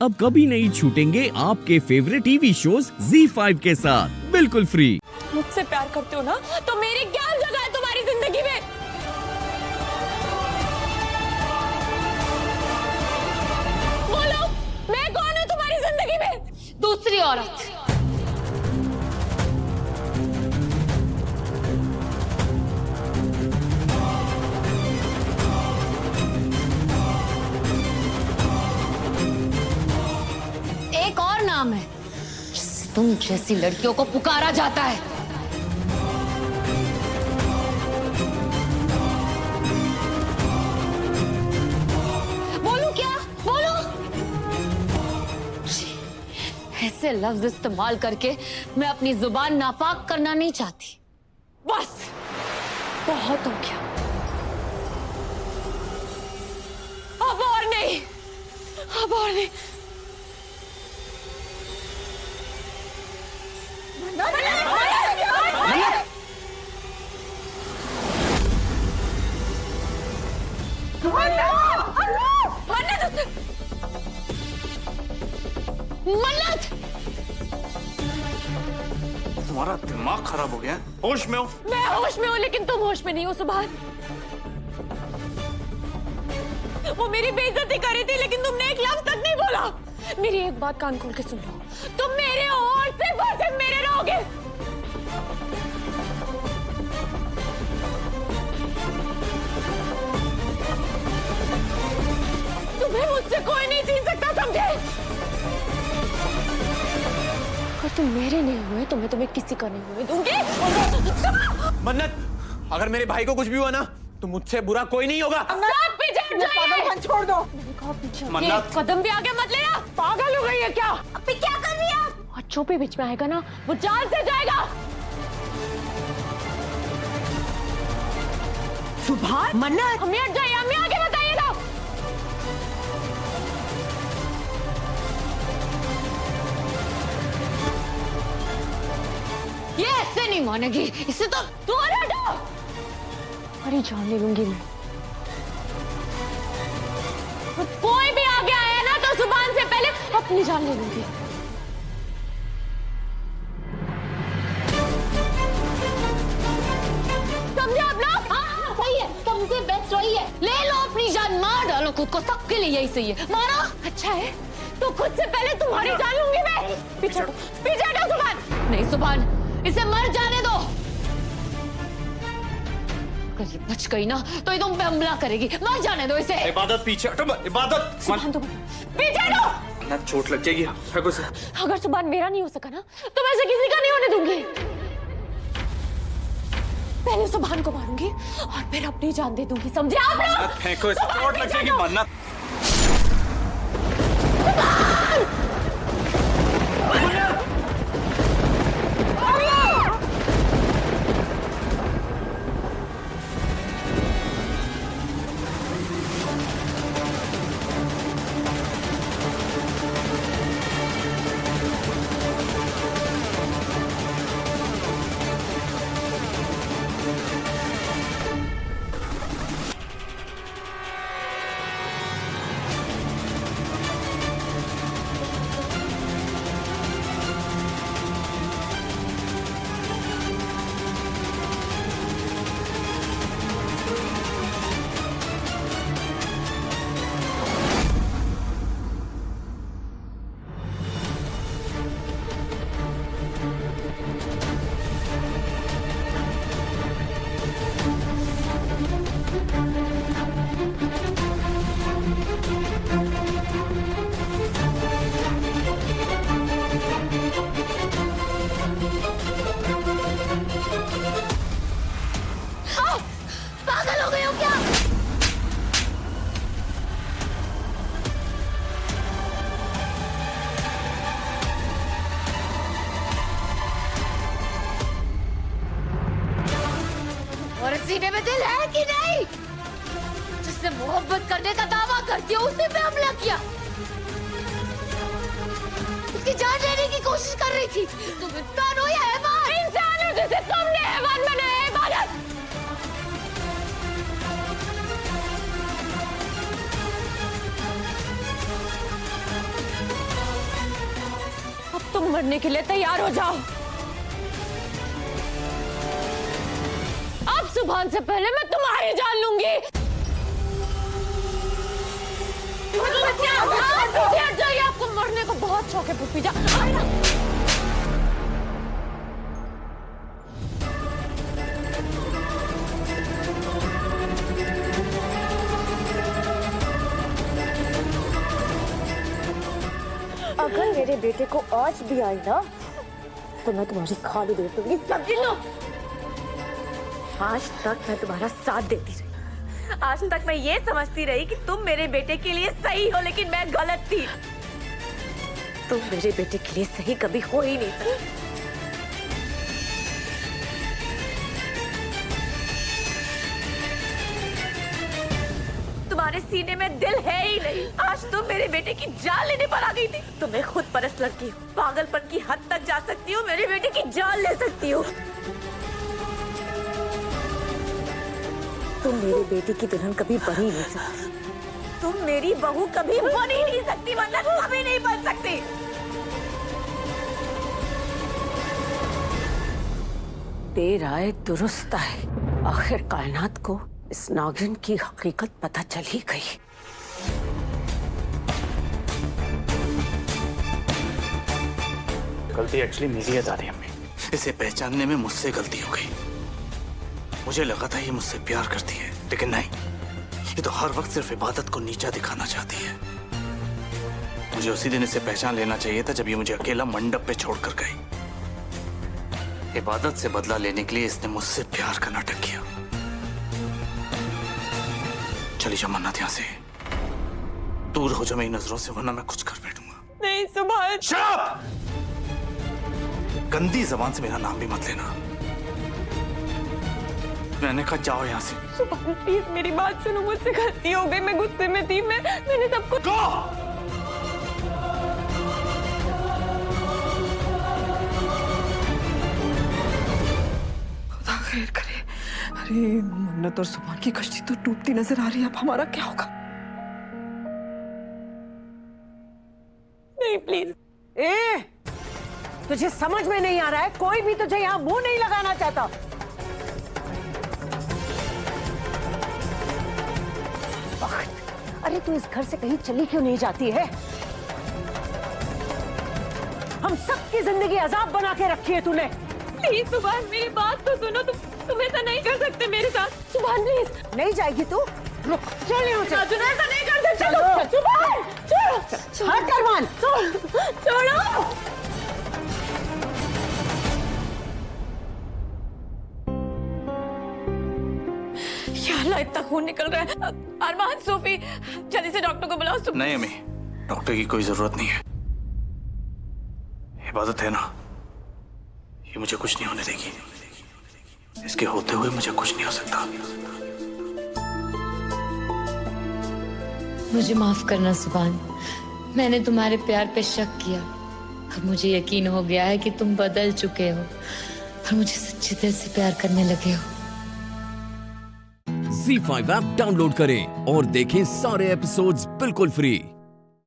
अब कभी नहीं छूटेंगे आपके फेवरेट टीवी शोज ZEE5 के साथ बिल्कुल फ्री। मुझसे प्यार करते हो ना तो मेरी क्या जगह है तुम्हारी जिंदगी में? बोलो, मैं कौन हूँ तुम्हारी जिंदगी में? दूसरी औरत। एक और नाम है जिससे तुम जैसी लड़कियों को पुकारा जाता है। बोलूं क्या? बोलूं? ऐसे लफ्ज इस्तेमाल करके मैं अपनी जुबान नापाक करना नहीं चाहती। बस बहुत हो गया, अब और नहीं, अब और नहीं। मन्नत! तुम्हारा दिमाग खराब हो गया? होश में हो? मैं होश में हूँ लेकिन तुम होश में नहीं हो सुभान। वो मेरी बेइज्जती कर रही थी लेकिन तुमने एक लफ्ज तक नहीं बोला। मेरी एक बात कान खोल के सुन लो, तुम मेरे हो और सिर्फ मेरे रहोगे। तुम्हें मुझसे कोई नहीं छीन सकता, समझे? अगर तुम मेरे नहीं हुए तो मैं तुम्हें किसी का नहीं हुए दूंगी। मन्नत, अगर मेरे भाई को कुछ भी हुआ ना तो मुझसे बुरा कोई नहीं होगा। सब पीछे हट जाइए। पागलपन छोड़ दो। मैंने कहा पीछे हटिए। मन्नत। कदम भी आगे मत लेना। पागल हो गई है क्या? अभी क्या कर रही है आप? और जो भी बीच में आएगा ना वो जान से जाएगा। सुभान, मन्नत, अम्मी हट जाइए, अम्मी आगे बताइए ना। ये ऐसे नहीं मानेगी, इसे तो दूर हटो। अरे जान ले लूंगी मैं। और कोई भी आगे आया ना तो जुबान से पहले अपनी जान ले लूंगी। समझे आप लोग? हाँ, सही है, सबसे बेस्ट वही है। ले लो अपनी जान, मार डालो खुद को, सबके लिए यही सही है। मारो। अच्छा है तो खुद से पहले तुम्हारी जान लूंगी मैं। पीछे हटो, पीछे हटो सुभान। नहीं सुभान, इसे मर जाने दो। अगर ये बच गई ना तो ये तुम पे हमला करेगी। मर जाने दो इसे। इबादत पीछे हटो, इबादत। सुभान तुम पीछे हटो। मन्नत, चोट लग जाएगी। फेंको इसे। अगर सुभान मेरा नहीं हो सका ना तो मैं इसे किसी का नहीं होने दूंगी। पहले सुभान को मारूंगी और फिर अपनी जान दे दूंगी, समझे आप लोग? मन्नत, फेंको इसे, चोट लग जाएगी। मन्नत, पागल हो गए हो क्या? और सीने में दिल है कि नहीं? जिससे मोहब्बत करने का दावा करती हो उसी पे हमला किया। उसकी जान लेने की कोशिश कर रही थी। तुम इंसान हो या हैवान? इंसान हो जिसे तुमने हैवान बनाया। इबादत, मरने के लिए तैयार हो जाओ। अब सुभान से पहले मैं तुम्हारी जान लूंगी। जाइए, आपको मरने का बहुत शौक है पुप्पीजा। अगर मेरे बेटे को आज भी आई ना तो मैं तुम्हारी खाली दे दूंगी। सब्जी लो। आज तक मैं तुम्हारा साथ देती रही। आज तक मैं ये समझती रही कि तुम मेरे बेटे के लिए सही हो, लेकिन मैं गलत थी। तुम मेरे बेटे के लिए सही कभी हो ही नहीं सकती। तुम्हारे सीने में दिल है ही नहीं। आज तुम मेरे बेटे की जान लेने पर आ गई थी। तुम्हें खुद परस्त लड़की हो, पागलपन की हद तक जा सकती हो, मेरे बेटे की जान ले सकती हो। तुम मेरे बेटे की दुल्हन कभी बन ही नहीं सकती। तुम मेरी बहू कभी बन ही नहीं सकती, मतलब कभी नहीं बन सकती। देर आए दुरुस्त आए। आखिर कायनात को इस नागिन की हकीकत पता चल ही गई। गलती एक्चुअली मेरी है दादी अम्मी। इसे पहचानने में मुझसे गलती हो गई। मुझे लगा था ये मुझसे प्यार करती है, लेकिन नहीं, ये तो हर वक्त सिर्फ इबादत को नीचा दिखाना चाहती है। मुझे उसी दिन इसे पहचान लेना चाहिए था जब ये मुझे अकेला मंडप पे छोड़कर गई। इबादत से बदला लेने के लिए इसने मुझसे प्यार का नाटक किया। चली जा मन्नत, यहाँ से दूर हो जा मेरी नजरों से, वरना मैं कुछ कर बैठूंगा। नहीं सुभान। शराब! गंदी जबान से मेरा नाम भी मत लेना। मैंने कहा जाओ यहाँ से। सुभान प्लीज मेरी बात सुनो, मुझसे गलती हो गई, मैं गुस्से में थी, मैंने सब कुछ। खुदा खैर करे। अरे मन्नत और सुभान की कश्ती तो डूबती नजर आ रही है, अब हमारा क्या होगा? नहीं प्लीज। तुझे समझ में नहीं आ रहा है? कोई भी तुझे यहाँ मुंह नहीं लगाना चाहता। अरे तू इस घर से कहीं चली क्यों नहीं जाती है? हम सबकी जिंदगी अजाब बना के रखी है तूने। प्लीज सुभान मेरी बात तो सुनो, तुम ऐसा नहीं कर सकते मेरे साथ। सुभान प्लीज। नहीं जाएगी तू? रुक, चल यहाँ से। राजू ऐसा नहीं कर सकते। सुभान छोड़ो। हट अरमान, छोड़ो। इतना खून निकल रहा है। अरमान, सोफी जल्दी से डॉक्टर को बुलाओ। नहीं अम्मी, डॉक्टर की कोई जरूरत नहीं है। इबादत है ना, ये मुझे कुछ नहीं होने देगी। इसके होते हुए मुझे कुछ नहीं हो सकता। मुझे माफ करना सुभान, मैंने तुम्हारे प्यार पे शक किया। अब मुझे यकीन हो गया है कि तुम बदल चुके हो और मुझे सच्ची दिल से प्यार करने लगे हो। ZEE5 ऐप डाउनलोड करें और देखें सारे एपिसोड्स बिल्कुल फ्री।